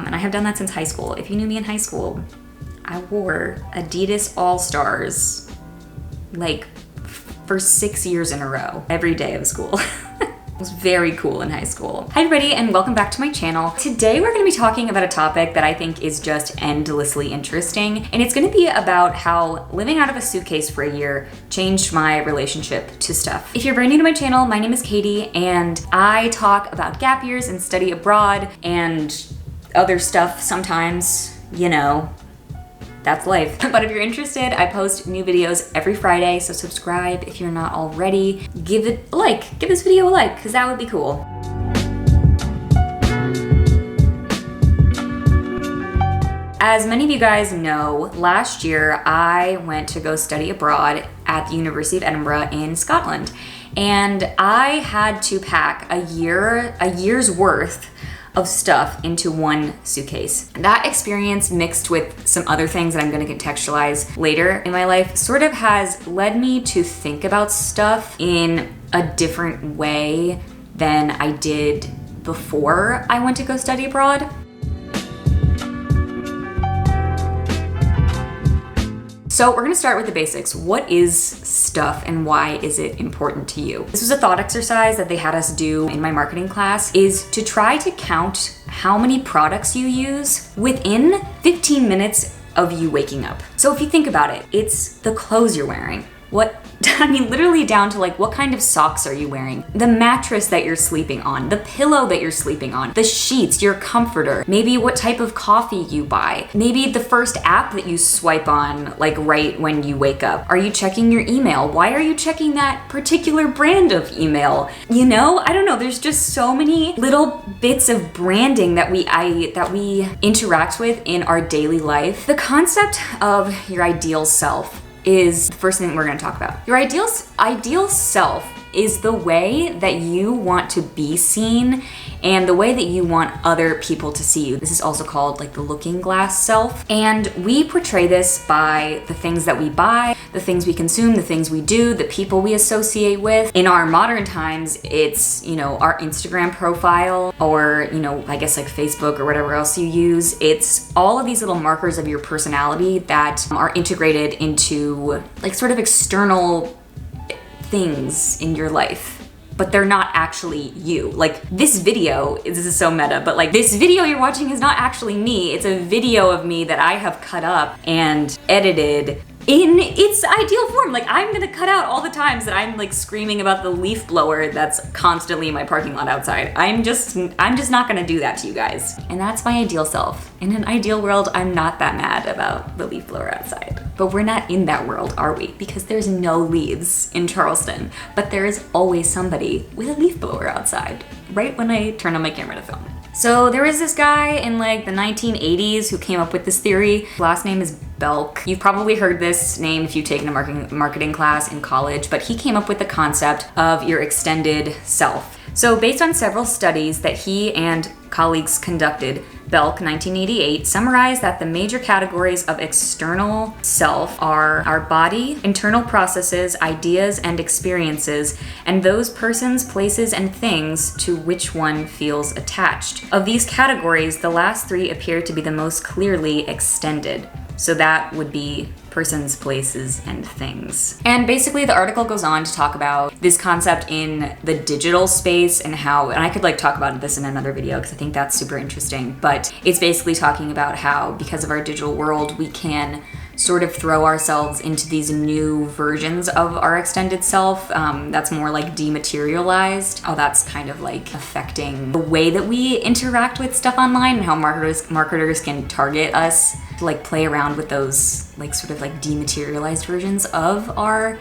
and I have done that since high school. If you knew me in high school, I wore Adidas All-Stars like for 6 years in a row, every day of school. It was very cool in high school. Hi everybody, and welcome back to my channel. Today we're gonna be talking about a topic that I think is just endlessly interesting, and it's gonna be about how living out of a suitcase for a year changed my relationship to stuff. If you're brand new to my channel, my name is Katie, and I talk about gap years and study abroad and other stuff sometimes, you know, that's life. But if you're interested, I post new videos every Friday, so subscribe if you're not already. Give it a like, give this video a like, because that would be cool. As many of you guys know, last year I went to go study abroad at the University of Edinburgh in Scotland. And I had to pack a year's worth of stuff into one suitcase. That experience, mixed with some other things that I'm gonna contextualize later in my life, sort of has led me to think about stuff in a different way than I did before I went to go study abroad. So we're gonna start with the basics. What is stuff and why is it important to you? This was a thought exercise that they had us do in my marketing class, is to try to count how many products you use within 15 minutes of you waking up. So if you think about it, it's the clothes you're wearing. Literally down to like, what kind of socks are you wearing? The mattress that you're sleeping on, the pillow that you're sleeping on, the sheets, your comforter, maybe what type of coffee you buy, maybe the first app that you swipe on, like right when you wake up. Are you checking your email? Why are you checking that particular brand of email? You know, I don't know, there's just so many little bits of branding that we interact with in our daily life. The concept of your ideal self is the first thing we're going to talk about. Your ideal self is the way that you want to be seen and the way that you want other people to see you. This is also called like the looking glass self. And we portray this by the things that we buy, the things we consume, the things we do, the people we associate with. In our modern times, it's, you know, our Instagram profile or, you know, I guess like Facebook or whatever else you use. It's all of these little markers of your personality that are integrated into like sort of external things in your life, but they're not actually you. Like this video, this is so meta, but like this video you're watching is not actually me. It's a video of me that I have cut up and edited in its ideal form. Like I'm gonna cut out all the times that I'm like screaming about the leaf blower that's constantly in my parking lot outside. I'm just not gonna do that to you guys. And that's my ideal self. In an ideal world, I'm not that mad about the leaf blower outside. But we're not in that world, are we? Because there's no leaves in Charleston, but there is always somebody with a leaf blower outside, right when I turn on my camera to film. So there was this guy in like the 1980s who came up with this theory. His last name is Belk. You've probably heard this name if you've taken a marketing class in college, but he came up with the concept of your extended self. So based on several studies that he and colleagues conducted, Belk, 1988, summarized that the major categories of external self are our body, internal processes, ideas, and experiences, and those persons, places, and things to which one feels attached. Of these categories, the last three appear to be the most clearly extended. So that would be persons, places, and things. And basically the article goes on to talk about this concept in the digital space and how, and I could like talk about this in another video because I think that's super interesting, but it's basically talking about how because of our digital world, we can sort of throw ourselves into these new versions of our extended self that's more like dematerialized. How that's kind of like affecting the way that we interact with stuff online and how marketers can target us to like play around with those like sort of like dematerialized versions of our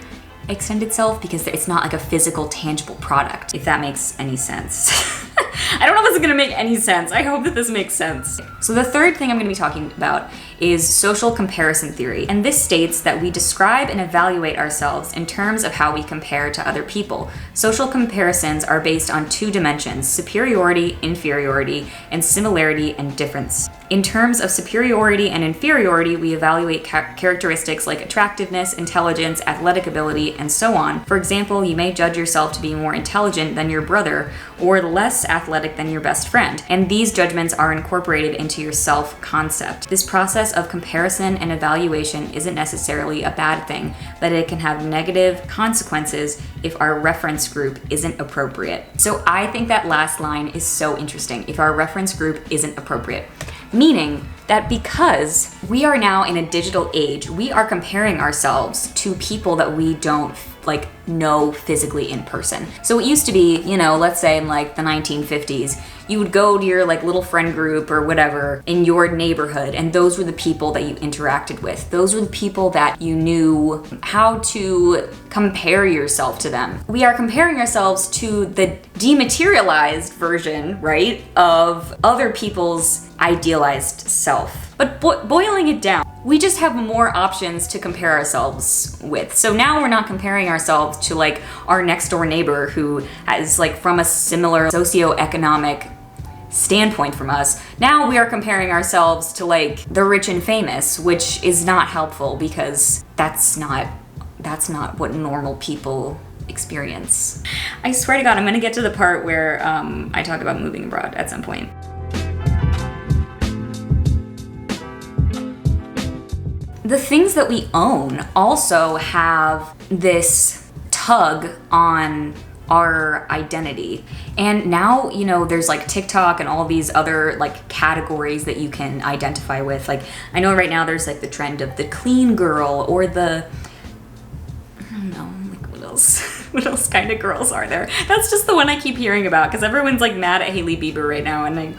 extended self because it's not like a physical, tangible product, if that makes any sense. I don't know if this is gonna make any sense. I hope that this makes sense. So the third thing I'm gonna be talking about is social comparison theory. And this states that we describe and evaluate ourselves in terms of how we compare to other people. Social comparisons are based on two dimensions: superiority, inferiority, and similarity and difference. In terms of superiority and inferiority, we evaluate characteristics like attractiveness, intelligence, athletic ability, and so on. For example, you may judge yourself to be more intelligent than your brother or less athletic than your best friend, and these judgments are incorporated into your self-concept. This process of comparison and evaluation isn't necessarily a bad thing, but it can have negative consequences if our reference group isn't appropriate. So I think that last line is so interesting. If our reference group isn't appropriate. Meaning that because we are now in a digital age, we are comparing ourselves to people that we don't know physically in person. So it used to be, let's say in like the 1950s, you would go to your little friend group or whatever in your neighborhood, and those were the people that you interacted with. Those were the people that you knew how to compare yourself to them. We are comparing ourselves to the dematerialized version, right, of other people's idealized self. But boiling it down, we just have more options to compare ourselves with. So now we're not comparing ourselves to our next door neighbor who has from a similar socioeconomic standpoint from us. Now we are comparing ourselves to the rich and famous, which is not helpful because that's not what normal people experience. I swear to God, I'm gonna get to the part where I talk about moving abroad at some point. The things that we own also have this tug on our identity. And now, there's TikTok and all these other categories that you can identify with. I know right now there's the trend of the clean girl or the, I don't know, what else? What else kind of girls are there? That's just the one I keep hearing about because everyone's mad at Hailey Bieber right now, and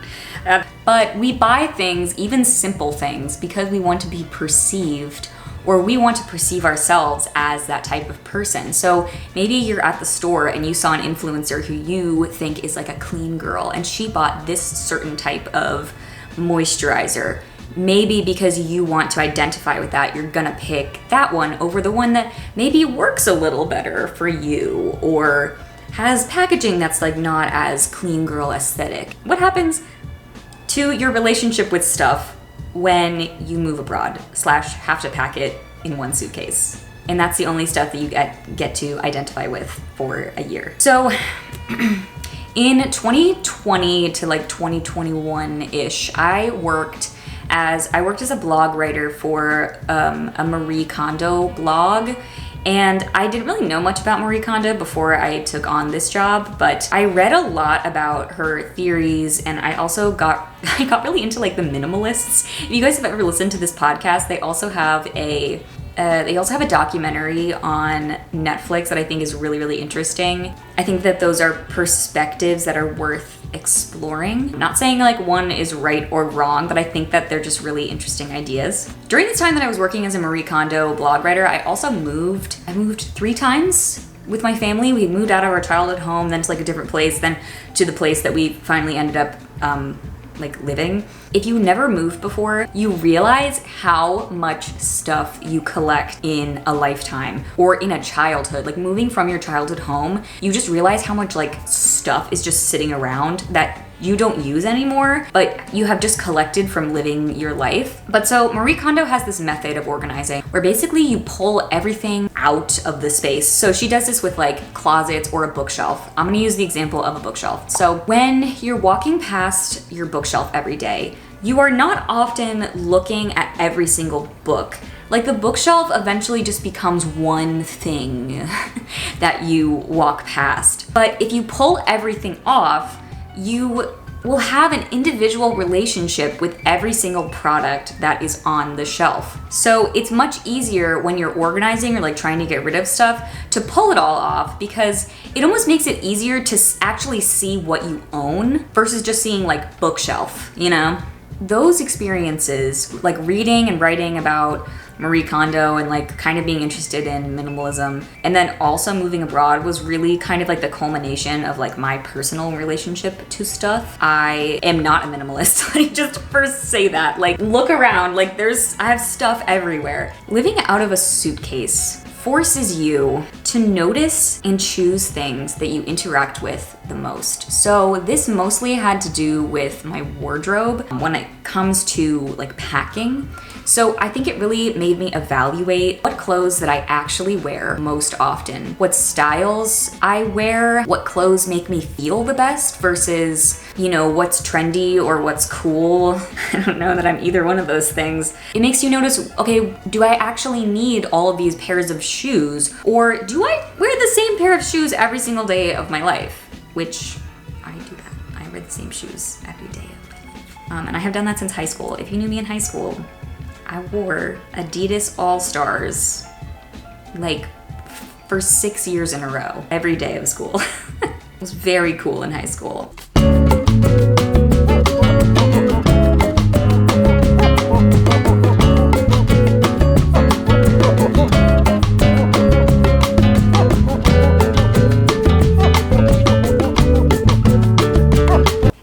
but we buy things, even simple things, because we want to be perceived, or we want to perceive ourselves as that type of person. So maybe you're at the store and you saw an influencer who you think is a clean girl, and she bought this certain type of moisturizer. Maybe because you want to identify with that, you're gonna pick that one over the one that maybe works a little better for you or has packaging that's not as clean girl aesthetic. What happens to your relationship with stuff when you move abroad / have to pack it in one suitcase? And that's the only stuff that you get to identify with for a year. So in 2020 to 2021-ish, I worked as a blog writer for a Marie Kondo blog. And I didn't really know much about Marie Kondo before I took on this job, but I read a lot about her theories, and I also got really into the minimalists. If you guys have ever listened to this podcast, they also have a documentary on Netflix that I think is really, really interesting. I think that those are perspectives that are worth exploring. I'm not saying one is right or wrong, but I think that they're just really interesting ideas. During the time that I was working as a Marie Kondo blog writer, I also moved. I moved 3 times with my family. We moved out of our childhood home, then to a different place, then to the place that we finally ended up living. If you never moved before, you realize how much stuff you collect in a lifetime or in a childhood. Moving from your childhood home, you just realize how much stuff is just sitting around that you don't use anymore, but you have just collected from living your life. But so Marie Kondo has this method of organizing where basically you pull everything out of the space. So she does this with closets or a bookshelf. I'm gonna use the example of a bookshelf. So when you're walking past your bookshelf every day, you are not often looking at every single book. The bookshelf eventually just becomes one thing that you walk past. But if you pull everything off, you will have an individual relationship with every single product that is on the shelf. So it's much easier when you're organizing or trying to get rid of stuff to pull it all off, because it almost makes it easier to actually see what you own versus just seeing bookshelf, Those experiences, reading and writing about Marie Kondo and kind of being interested in minimalism, and then also moving abroad was really kind of the culmination of my personal relationship to stuff. I am not a minimalist. Let me just first say that. Look around, I have stuff everywhere. Living out of a suitcase forces you to notice and choose things that you interact with the most. So this mostly had to do with my wardrobe when it comes to like packing. So I think it really made me evaluate what clothes that I actually wear most often, what styles I wear, what clothes make me feel the best versus, you know, what's trendy or what's cool. I don't know that I'm either one of those things. It makes you notice, okay, do I actually need all of these pairs of shoes, or do I wear the same pair of shoes every single day of my life? Which I do that. I wear the same shoes every day of my life. And I have done that since high school. If you knew me in high school, I wore Adidas All-Stars like for 6 years in a row, every day of school. It was very cool in high school.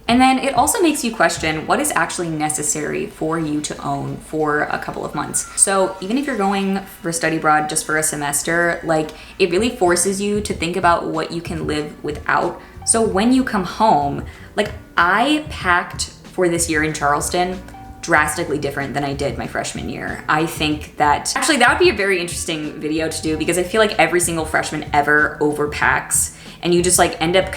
And then it also makes you question what is actually necessary for you to own for a couple of months. So even if you're going for study abroad just for a semester, like it really forces you to think about what you can live without. So when you come home, like I packed for this year in Charleston drastically different than I did my freshman year. I think that actually that would be a very interesting video to do because I feel like every single freshman ever overpacks. And you just like end up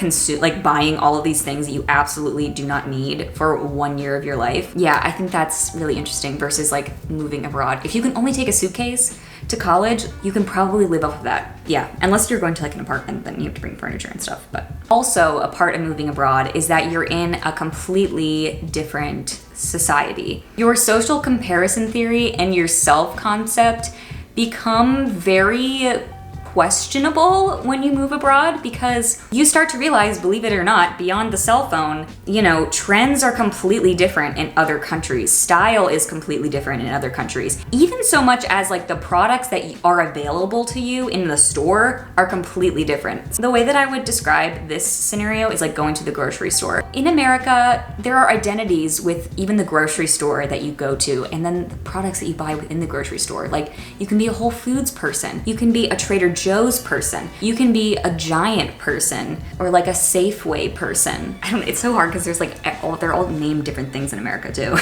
buying all of these things that you absolutely do not need for 1 year of your life. Yeah, I think that's really interesting versus like moving abroad. If you can only take a suitcase to college, you can probably live off of that. Yeah, unless you're going to like an apartment, then you have to bring furniture and stuff. But also a part of moving abroad is that you're in a completely different society. Your social comparison theory and your self-concept become very questionable when you move abroad because you start to realize, believe it or not, beyond the cell phone, you know, trends are completely different in other countries. Style is completely different in other countries. Even so much as like the products that are available to you in the store are completely different. The way that I would describe this scenario is like going to the grocery store. In America, there are identities with even the grocery store that you go to and then the products that you buy within the grocery store. Like you can be a Whole Foods person, you can be a Trader Joe's person, you can be a Giant person, or like a Safeway person. It's so hard because there's like they're all named different things in America too.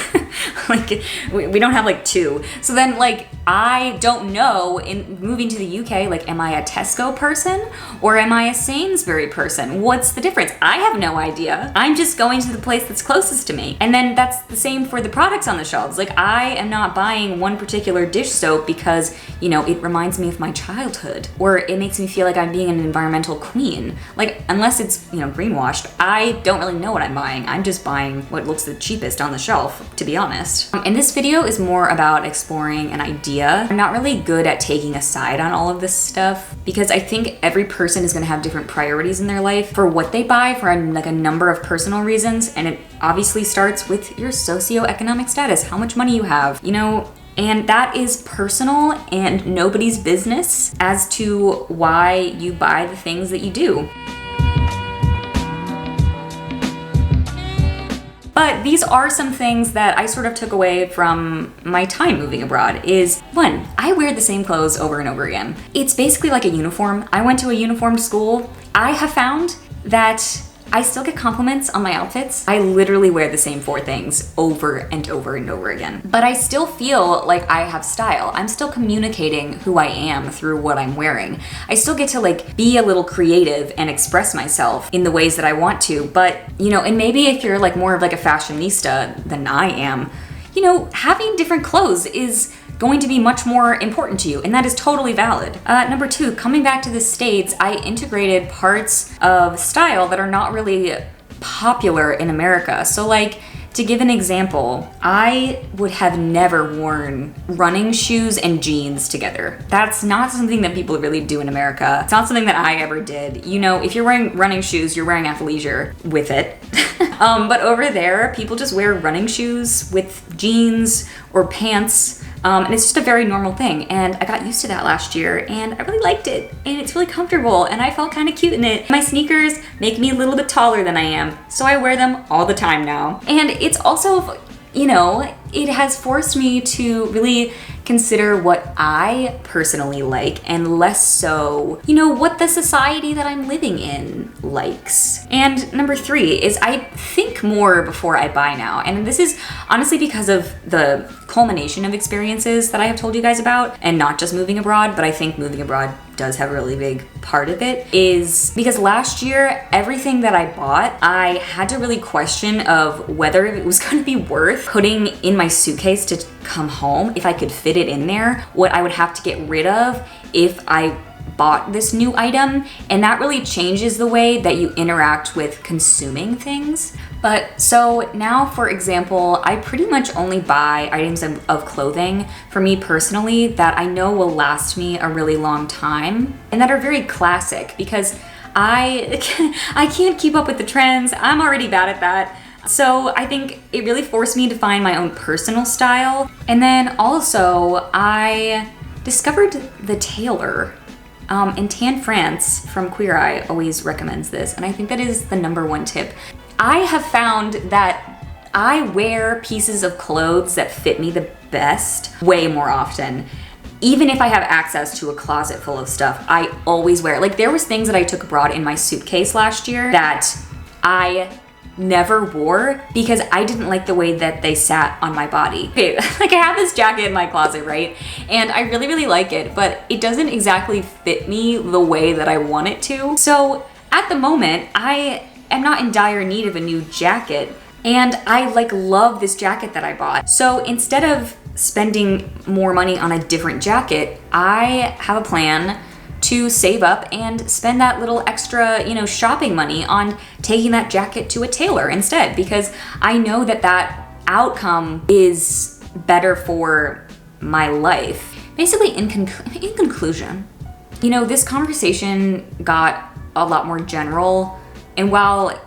Like we don't have like two. So then like I don't know, in moving to the UK, like am I a Tesco person or am I a Sainsbury person? What's the difference? I have no idea. I'm just going to the place that's closest to me. And then that's the same for the products on the shelves. Like I am not buying one particular dish soap because, you know, it reminds me of my childhood, or it makes me feel like I'm being an environmental queen. Like unless it's, you know, greenwashed, I don't really know what I'm buying. I'm just buying what looks the cheapest on the shelf, to be honest. And this video is more about exploring an idea. I'm not really good at taking a side on all of this stuff because I think every person is gonna have different priorities in their life for what they buy for like a number of personal reasons. And it obviously starts with your socioeconomic status, how much money you have, you know, and that is personal and nobody's business as to why you buy the things that you do. But these are some things that I sort of took away from my time moving abroad is, one, I wear the same clothes over and over again. It's basically like a uniform. I went to a uniformed school. I have found that I still get compliments on my outfits. I literally wear the same 4 things over and over and over again. But I still feel like I have style. I'm still communicating who I am through what I'm wearing. I still get to like be a little creative and express myself in the ways that I want to. But, you know, and maybe if you're like more of like a fashionista than I am, you know, having different clothes is going to be much more important to you, and that is totally valid. Number 2, coming back to the States, I integrated parts of style that are not really popular in America. So like, to give an example, I would have never worn running shoes and jeans together. That's not something that people really do in America. It's not something that I ever did. You know, if you're wearing running shoes, you're wearing athleisure with it. But over there, people just wear running shoes with jeans or pants. And it's just a very normal thing. And I got used to that last year and I really liked it. And it's really comfortable and I felt kind of cute in it. My sneakers make me a little bit taller than I am, so I wear them all the time now. And it's also, you know, it has forced me to really consider what I personally like and less so, what the society that I'm living in likes. And number 3 is I think more before I buy now. And this is honestly because of the culmination of experiences that I have told you guys about, and not just moving abroad, but I think moving abroad does have a really big part of it, is because last year, everything that I bought, I had to really question of whether it was going to be worth putting in my suitcase to come home, if I could fit it in there, what I would have to get rid of if I bought this new item. And that really changes the way that you interact with consuming things. But so now, for example, I pretty much only buy items of clothing for me personally that I know will last me a really long time and that are very classic, because I can't keep up with the trends. I'm already bad at that. So I think it really forced me to find my own personal style. And then also I discovered the tailor. And Tan France from Queer Eye always recommends this, and I think that is the #1 tip. I have found that I wear pieces of clothes that fit me the best way more often. Even if I have access to a closet full of stuff, I always wear it. Like, there was things that I took abroad in my suitcase last year that I never wore because I didn't like the way that they sat on my body. Okay, like I have this jacket in my closet, right? And I really, really like it, but it doesn't exactly fit me the way that I want it to. So at the moment, I am not in dire need of a new jacket, and I love this jacket that I bought. So instead of spending more money on a different jacket, I have a plan to save up and spend that little extra, shopping money on taking that jacket to a tailor instead, because I know that that outcome is better for my life. Basically, in conclusion, this conversation got a lot more general, and while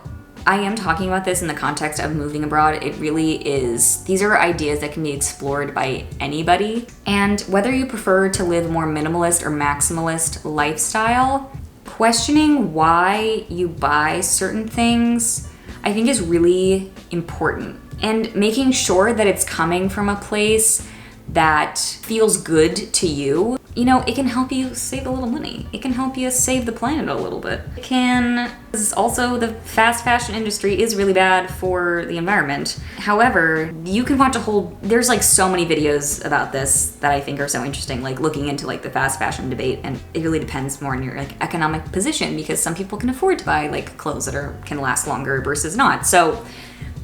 I am talking about this in the context of moving abroad, it really is, these are ideas that can be explored by anybody. And whether you prefer to live more minimalist or maximalist lifestyle, questioning why you buy certain things, I think is really important. And making sure that it's coming from a place that feels good to you. It can help you save a little money. It can help you save the planet a little bit. It can, also the fast fashion industry is really bad for the environment. However, you can watch there's so many videos about this that I think are so interesting, looking into the fast fashion debate, and it really depends more on your economic position, because some people can afford to buy clothes that can last longer versus not. So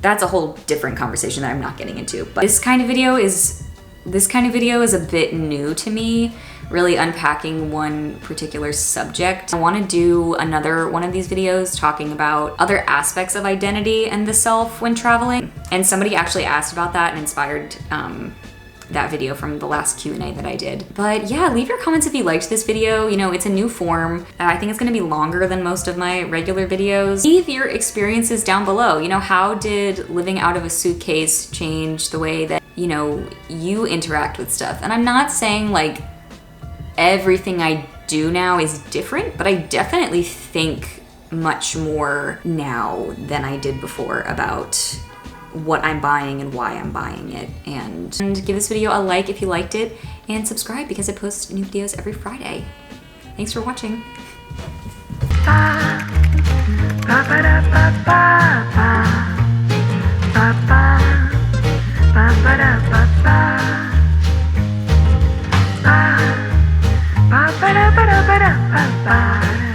that's a whole different conversation that I'm not getting into. But this kind of video is a bit new to me, really unpacking one particular subject. I want to do another one of these videos talking about other aspects of identity and the self when traveling. And somebody actually asked about that and inspired that video from the last Q&A that I did. But yeah, leave your comments if you liked this video. It's a new form. I think it's going to be longer than most of my regular videos. Leave your experiences down below. How did living out of a suitcase change the way that you interact with stuff? And I'm not saying everything I do now is different, but I definitely think much more now than I did before about what I'm buying and why I'm buying it. And give this video a like if you liked it, and subscribe because I post new videos every Friday. Thanks for watching. Ba ba da ba ba ba ba ba ba ba.